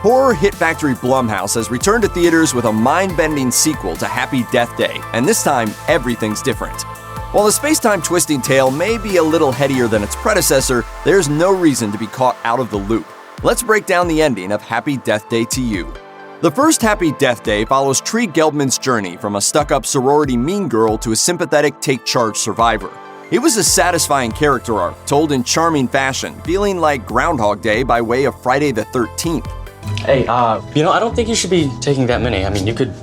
Horror hit factory Blumhouse has returned to theaters with a mind-bending sequel to Happy Death Day, and this time, everything's different. While the space-time twisting tale may be a little headier than its predecessor, there's no reason to be caught out of the loop. Let's break down the ending of Happy Death Day to You. The first Happy Death Day follows Tree Gelbman's journey from a stuck-up sorority mean girl to a sympathetic take-charge survivor. It was a satisfying character arc, told in charming fashion, feeling like Groundhog Day by way of Friday the 13th. Hey, I don't think you should be taking that many. I mean, you could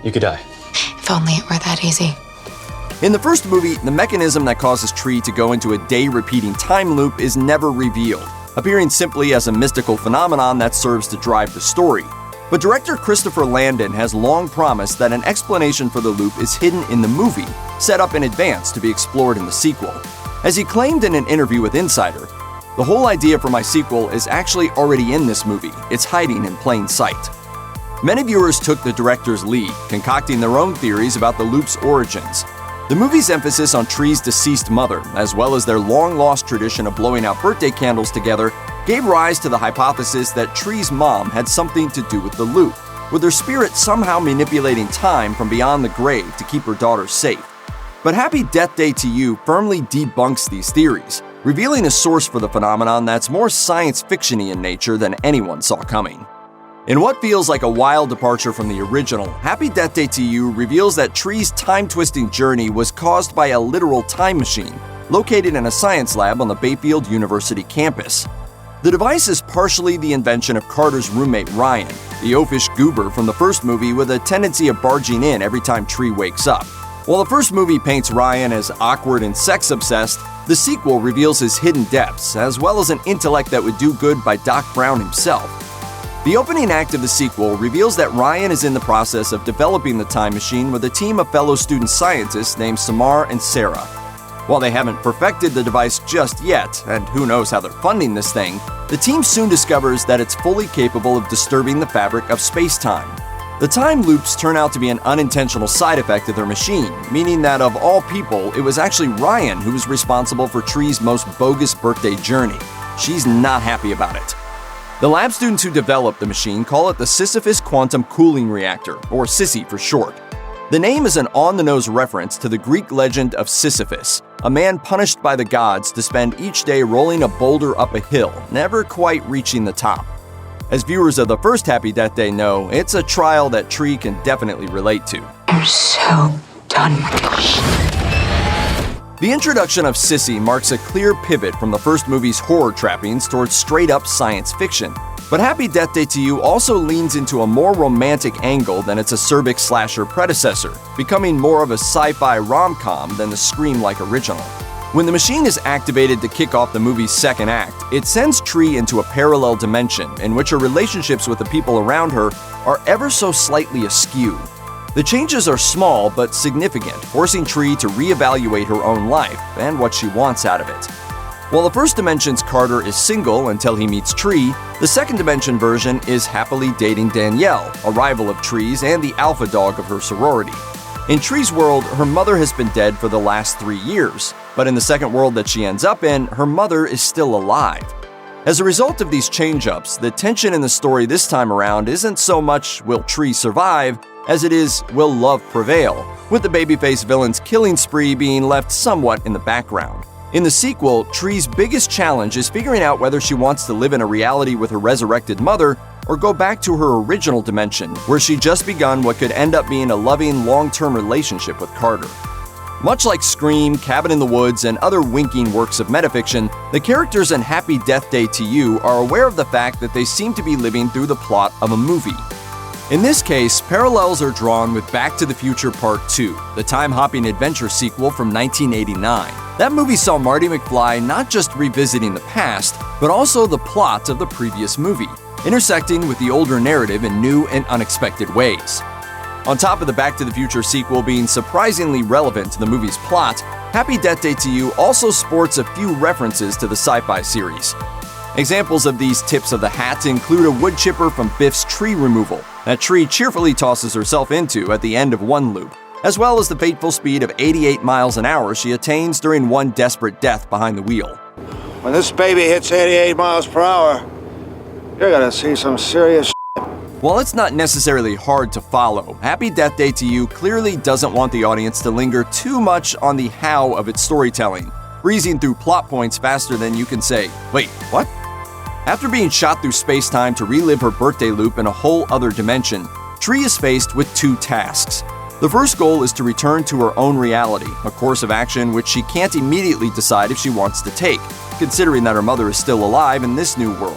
die. If only it were that easy. In the first movie, the mechanism that causes Tree to go into a day-repeating time loop is never revealed, appearing simply as a mystical phenomenon that serves to drive the story. But director Christopher Landon has long promised that an explanation for the loop is hidden in the movie, set up in advance to be explored in the sequel. As he claimed in an interview with Insider, "The whole idea for my sequel is actually already in this movie. It's hiding in plain sight." Many viewers took the director's lead, concocting their own theories about the loop's origins. The movie's emphasis on Tree's deceased mother, as well as their long-lost tradition of blowing out birthday candles together, gave rise to the hypothesis that Tree's mom had something to do with the loop, with her spirit somehow manipulating time from beyond the grave to keep her daughter safe. But Happy Death Day to You firmly debunks these theories, revealing a source for the phenomenon that's more science fiction-y in nature than anyone saw coming. In what feels like a wild departure from the original, Happy Death Day to You reveals that Tree's time-twisting journey was caused by a literal time machine located in a science lab on the Bayfield University campus. The device is partially the invention of Carter's roommate Ryan, the oafish goober from the first movie with a tendency of barging in every time Tree wakes up. While the first movie paints Ryan as awkward and sex-obsessed, the sequel reveals his hidden depths, as well as an intellect that would do good by Doc Brown himself. The opening act of the sequel reveals that Ryan is in the process of developing the time machine with a team of fellow student scientists named Samar and Sarah. While they haven't perfected the device just yet, and who knows how they're funding this thing, the team soon discovers that it's fully capable of disturbing the fabric of space-time. The time loops turn out to be an unintentional side effect of their machine, meaning that of all people, it was actually Ryan who was responsible for Tree's most bogus birthday journey. She's not happy about it. The lab students who developed the machine call it the Sisyphus Quantum Cooling Reactor, or SISI for short. The name is an on-the-nose reference to the Greek legend of Sisyphus, a man punished by the gods to spend each day rolling a boulder up a hill, never quite reaching the top. As viewers of the first Happy Death Day know, it's a trial that Tree can definitely relate to. I'm so done. The introduction of Sissy marks a clear pivot from the first movie's horror trappings towards straight-up science fiction. But Happy Death Day to You also leans into a more romantic angle than its acerbic slasher predecessor, becoming more of a sci-fi rom-com than the Scream-like original. When the machine is activated to kick off the movie's second act, it sends Tree into a parallel dimension in which her relationships with the people around her are ever so slightly askew. The changes are small but significant, forcing Tree to reevaluate her own life and what she wants out of it. While the first dimension's Carter is single until he meets Tree, the second dimension version is happily dating Danielle, a rival of Tree's and the alpha dog of her sorority. In Tree's world, her mother has been dead for the last 3 years, but in the second world that she ends up in, her mother is still alive. As a result of these change-ups, the tension in the story this time around isn't so much will Tree survive, as it is will love prevail, with the babyface villain's killing spree being left somewhat in the background. In the sequel, Tree's biggest challenge is figuring out whether she wants to live in a reality with her resurrected mother or go back to her original dimension, where she'd just begun what could end up being a loving, long-term relationship with Carter. Much like Scream, Cabin in the Woods, and other winking works of metafiction, the characters in Happy Death Day to You are aware of the fact that they seem to be living through the plot of a movie. In this case, parallels are drawn with Back to the Future Part 2, the time-hopping adventure sequel from 1989. That movie saw Marty McFly not just revisiting the past, but also the plot of the previous movie, intersecting with the older narrative in new and unexpected ways. On top of the Back to the Future sequel being surprisingly relevant to the movie's plot, Happy Death Day to You also sports a few references to the sci-fi series. Examples of these tips of the hat include a wood chipper from Biff's Tree Removal that Tree cheerfully tosses herself into at the end of one loop, as well as the fateful speed of 88 miles an hour she attains during one desperate death behind the wheel. When this baby hits 88 miles per hour, you're gonna see some serious While it's not necessarily hard to follow, Happy Death Day to You clearly doesn't want the audience to linger too much on the how of its storytelling, breezing through plot points faster than you can say, "Wait, what?" After being shot through space-time to relive her birthday loop in a whole other dimension, Tree is faced with two tasks. The first goal is to return to her own reality, a course of action which she can't immediately decide if she wants to take, considering that her mother is still alive in this new world.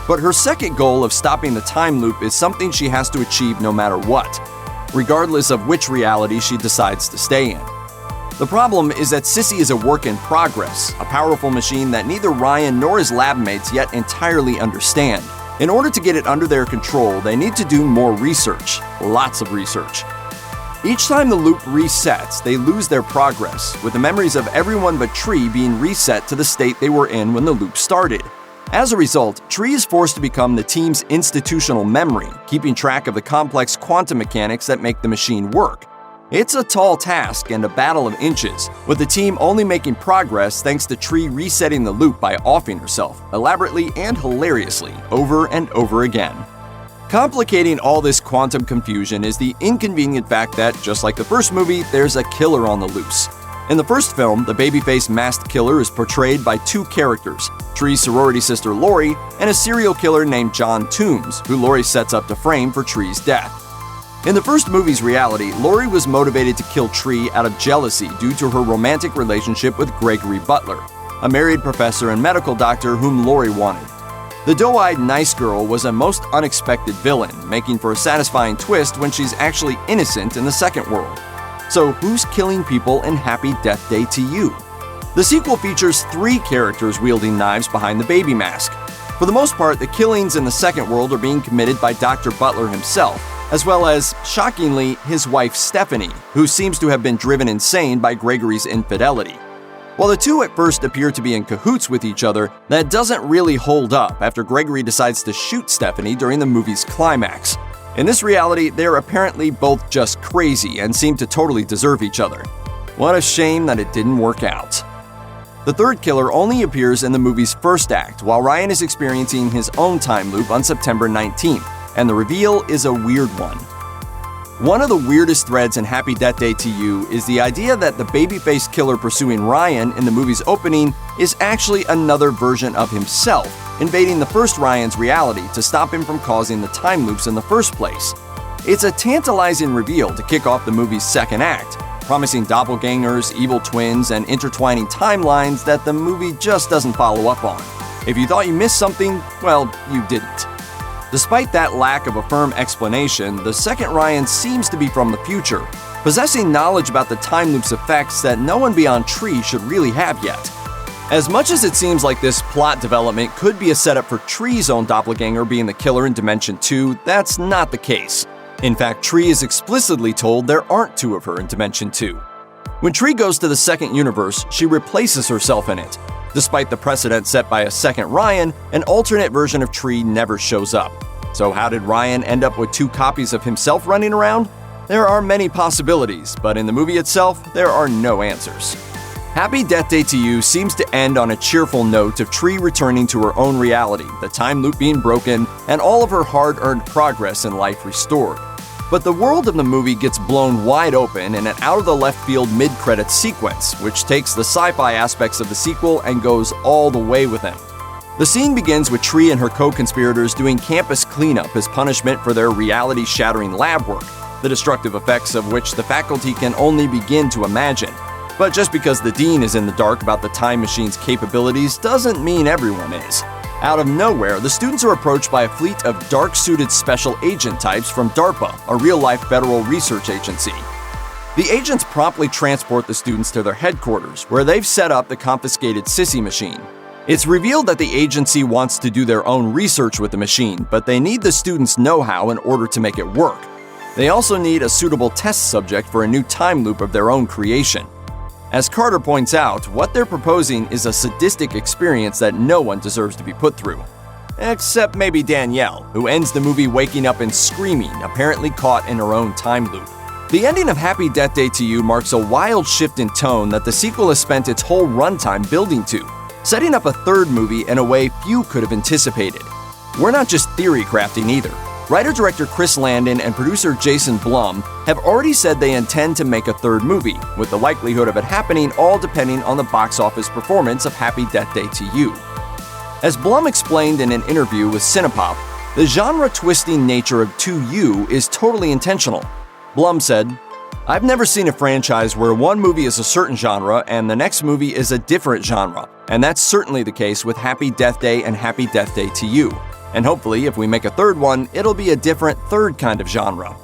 But her second goal of stopping the time loop is something she has to achieve no matter what, regardless of which reality she decides to stay in. The problem is that Sissy is a work in progress, a powerful machine that neither Ryan nor his lab mates yet entirely understand. In order to get it under their control, they need to do more research, lots of research. Each time the loop resets, they lose their progress, with the memories of everyone but Tree being reset to the state they were in when the loop started. As a result, Tree is forced to become the team's institutional memory, keeping track of the complex quantum mechanics that make the machine work. It's a tall task and a battle of inches, with the team only making progress thanks to Tree resetting the loop by offing herself, elaborately and hilariously, over and over again. Complicating all this quantum confusion is the inconvenient fact that, just like the first movie, there's a killer on the loose. In the first film, the babyface masked killer is portrayed by two characters, Tree's sorority sister Lori and a serial killer named John Toombs, who Lori sets up to frame for Tree's death. In the first movie's reality, Lori was motivated to kill Tree out of jealousy due to her romantic relationship with Gregory Butler, a married professor and medical doctor whom Lori wanted. The doe-eyed nice girl was a most unexpected villain, making for a satisfying twist when she's actually innocent in the second world. So who's killing people in Happy Death Day to You? The sequel features 3 characters wielding knives behind the baby mask. For the most part, the killings in the second world are being committed by Dr. Butler himself, as well as, shockingly, his wife Stephanie, who seems to have been driven insane by Gregory's infidelity. While the two at first appear to be in cahoots with each other, that doesn't really hold up after Gregory decides to shoot Stephanie during the movie's climax. In this reality, they're apparently both just crazy and seem to totally deserve each other. What a shame that it didn't work out. The third killer only appears in the movie's first act, while Ryan is experiencing his own time loop on September 19th, and the reveal is a weird one. One of the weirdest threads in Happy Death Day to You is the idea that the babyface killer pursuing Ryan in the movie's opening is actually another version of himself, invading the first Ryan's reality to stop him from causing the time loops in the first place. It's a tantalizing reveal to kick off the movie's second act, promising doppelgangers, evil twins, and intertwining timelines that the movie just doesn't follow up on. If you thought you missed something, well, you didn't. Despite that lack of a firm explanation, the second Ryan seems to be from the future, possessing knowledge about the time loop's effects that no one beyond Tree should really have yet. As much as it seems like this plot development could be a setup for Tree's own doppelganger being the killer in Dimension 2, that's not the case. In fact, Tree is explicitly told there aren't 2 of her in Dimension 2. When Tree goes to the second universe, she replaces herself in it. Despite the precedent set by a second Ryan, an alternate version of Tree never shows up. So how did Ryan end up with 2 copies of himself running around? There are many possibilities, but in the movie itself, there are no answers. Happy Death Day to You seems to end on a cheerful note of Tree returning to her own reality, the time loop being broken, and all of her hard-earned progress in life restored. But the world of the movie gets blown wide open in an out-of-the-left-field mid-credits sequence, which takes the sci-fi aspects of the sequel and goes all the way with them. The scene begins with Tree and her co-conspirators doing campus cleanup as punishment for their reality-shattering lab work, the destructive effects of which the faculty can only begin to imagine. But just because the dean is in the dark about the time machine's capabilities doesn't mean everyone is. Out of nowhere, the students are approached by a fleet of dark-suited special agent types from DARPA, a real-life federal research agency. The agents promptly transport the students to their headquarters, where they've set up the confiscated Sissy machine. It's revealed that the agency wants to do their own research with the machine, but they need the students' know-how in order to make it work. They also need a suitable test subject for a new time loop of their own creation. As Carter points out, what they're proposing is a sadistic experience that no one deserves to be put through. Except maybe Danielle, who ends the movie waking up and screaming, apparently caught in her own time loop. The ending of Happy Death Day to You marks a wild shift in tone that the sequel has spent its whole runtime building to, setting up a third movie in a way few could have anticipated. We're not just theory crafting either. Writer-director Chris Landon and producer Jason Blum have already said they intend to make a third movie, with the likelihood of it happening all depending on the box office performance of Happy Death Day to You. As Blum explained in an interview with Cinepop, the genre-twisting nature of To You is totally intentional. Blum said, "I've never seen a franchise where one movie is a certain genre and the next movie is a different genre, and that's certainly the case with Happy Death Day and Happy Death Day to You. And hopefully, if we make a third one, it'll be a different third kind of genre."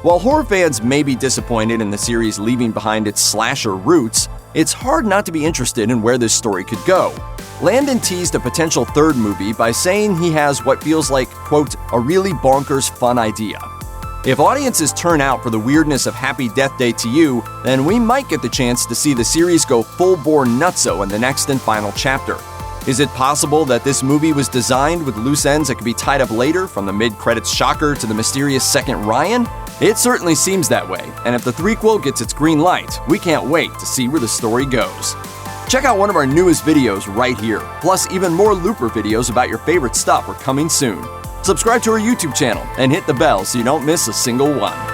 While horror fans may be disappointed in the series leaving behind its slasher roots, it's hard not to be interested in where this story could go. Landon teased a potential third movie by saying he has what feels like, quote, "a really bonkers fun idea." If audiences turn out for the weirdness of Happy Death Day to You, then we might get the chance to see the series go full-bore nutso in the next and final chapter. Is it possible that this movie was designed with loose ends that could be tied up later, from the mid-credits shocker to the mysterious second Ryan? It certainly seems that way, and if the threequel gets its green light, we can't wait to see where the story goes. Check out one of our newest videos right here, plus even more Looper videos about your favorite stuff are coming soon. Subscribe to our YouTube channel and hit the bell so you don't miss a single one.